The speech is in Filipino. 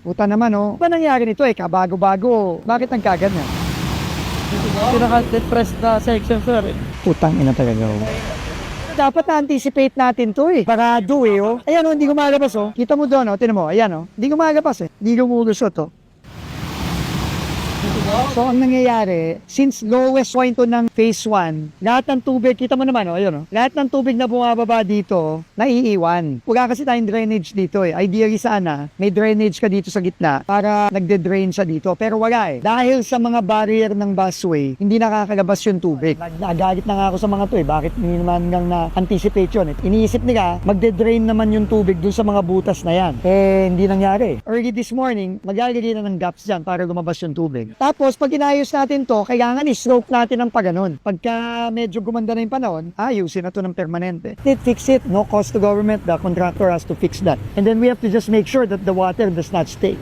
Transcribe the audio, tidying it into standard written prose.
Puta naman, oh. Ba nangyari nito eh? Kabago-bago. Bakit nagkaganyan? Pinaka-depressed na section, sir. Putang ina talaga, oh. Dapat na-anticipate natin to eh. Parado eh, oh. Ayan, oh, hindi gumalabas, oh. Kita mo doon, oh. Tinan mo, ayan, oh. Hindi gumalabas eh. Hindi lumulusot, oh. So, ang nangyayari, since lowest point to ng phase 1, lahat ng tubig, kita mo naman, oh, ayun, oh, lahat ng tubig na bumababa dito, naiiwan. Wala kasi tayong drainage dito eh. Ideally sana, may drainage ka dito sa gitna para nagde-drain siya dito. Pero wala eh. Dahil sa mga barrier ng busway, hindi nakakalabas yung tubig. Nagalit na nga ako sa mga to eh. Bakit hindi naman lang na-anticipate yun? Iniisip nila, magde-drain naman yung tubig dun sa mga butas na yan. Eh, hindi nangyari. Early this morning, maglalagay na ng gaps dyan para lumabas yung tubig. Tapos, pag inayos natin to, kailangan i-stroke natin ng paganon. Pagka medyo gumanda na yung panahon, ayusin na to ng permanente. Fix it, no cost to government, the contractor has to fix that. And then we have to just make sure that the water does not stay.